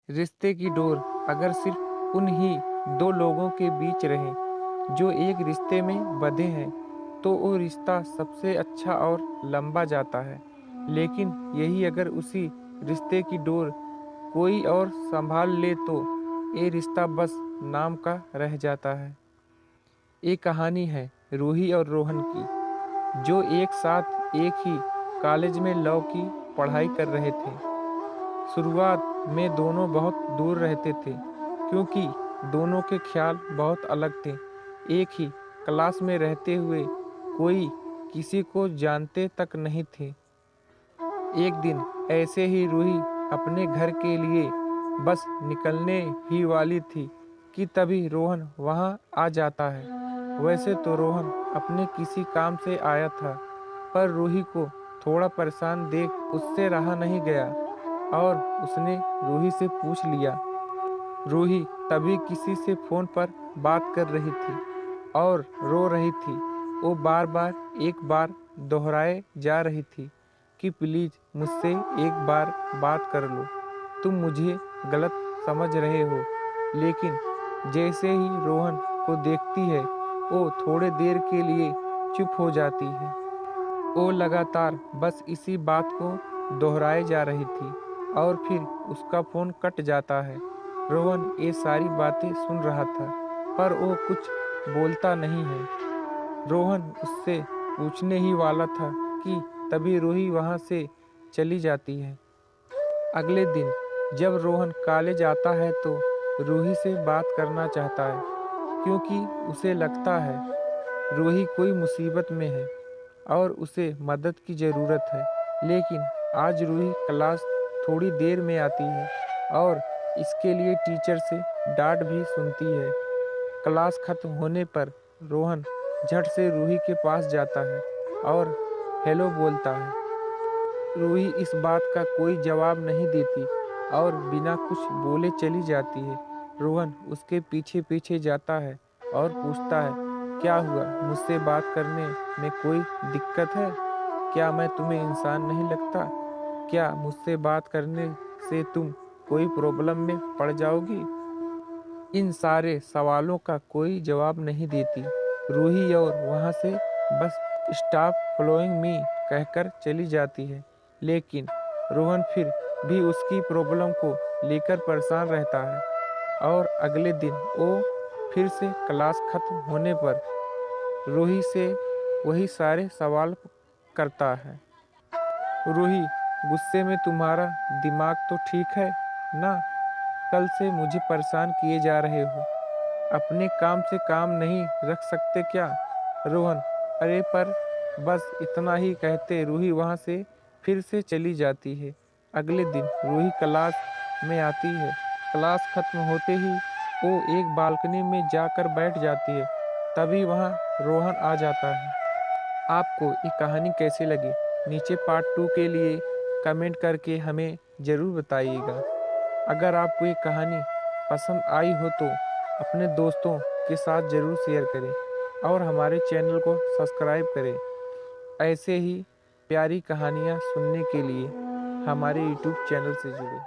रिश्ते की डोर अगर सिर्फ उन ही दो लोगों के बीच रहे जो एक रिश्ते में बंधे हैं, तो वो रिश्ता सबसे अच्छा और लंबा जाता है। लेकिन यही अगर उसी रिश्ते की डोर कोई और संभाल ले, तो ये रिश्ता बस नाम का रह जाता है। ये कहानी है रूही और रोहन की, जो एक साथ एक ही कॉलेज में लॉ की पढ़ाई कर रहे थे। शुरुआत में दोनों बहुत दूर रहते थे, क्योंकि दोनों के ख्याल बहुत अलग थे। एक ही क्लास में रहते हुए कोई किसी को जानते तक नहीं थे। एक दिन ऐसे ही रूही अपने घर के लिए बस निकलने ही वाली थी कि तभी रोहन वहां आ जाता है। वैसे तो रोहन अपने किसी काम से आया था, पर रूही को थोड़ा परेशान देख उससे रहा नहीं गया और उसने रूही से पूछ लिया। रूही तभी किसी से फोन पर बात कर रही थी और रो रही थी। वो बार बार एक बार दोहराए जा रही थी कि प्लीज मुझसे एक बार बात कर लो, तुम मुझे गलत समझ रहे हो। लेकिन जैसे ही रोहन को देखती है, वो थोड़े देर के लिए चुप हो जाती है। वो लगातार बस इसी बात को दोहराए जा रही थी और फिर उसका फोन कट जाता है। रोहन ये सारी बातें सुन रहा था, पर वो कुछ बोलता नहीं है। रोहन उससे पूछने ही वाला था कि तभी रूही वहां से चली जाती है। अगले दिन जब रोहन कॉलेज आता है, तो रूही से बात करना चाहता है, क्योंकि उसे लगता है रूही कोई मुसीबत में है और उसे मदद की ज़रूरत है। लेकिन आज रूही क्लास थोड़ी देर में आती है और इसके लिए टीचर से डांट भी सुनती है। क्लास खत्म होने पर रोहन झट से रूही के पास जाता है और हेलो बोलता है। रूही इस बात का कोई जवाब नहीं देती और बिना कुछ बोले चली जाती है। रोहन उसके पीछे पीछे जाता है और पूछता है, क्या हुआ? मुझसे बात करने में कोई दिक्कत है? क्या मैं तुम्हें इंसान नहीं लगता? क्या मुझसे बात करने से तुम कोई प्रॉब्लम में पड़ जाओगी? इन सारे सवालों का कोई जवाब नहीं देती रूही और वहां से बस स्टॉप फॉलोइंग मी कहकर चली जाती है। लेकिन रोहन फिर भी उसकी प्रॉब्लम को लेकर परेशान रहता है और अगले दिन वो फिर से क्लास खत्म होने पर रूही से वही सारे सवाल करता है। रूही, गुस्से में तुम्हारा दिमाग तो ठीक है ना? कल से मुझे परेशान किए जा रहे हो। अपने काम से काम नहीं रख सकते क्या? रोहन, अरे पर बस इतना ही कहते रूही वहां से फिर से चली जाती है। अगले दिन रूही क्लास में आती है। क्लास खत्म होते ही वो एक बालकनी में जाकर बैठ जाती है। तभी वहां रोहन आ जाता है। आपको ये कहानी कैसी लगी? नीचे पार्ट 2 के लिए कमेंट करके हमें ज़रूर बताइएगा। अगर आपको ये कहानी पसंद आई हो, तो अपने दोस्तों के साथ ज़रूर शेयर करें और हमारे चैनल को सब्सक्राइब करें। ऐसे ही प्यारी कहानियाँ सुनने के लिए हमारे यूट्यूब चैनल से जुड़ें।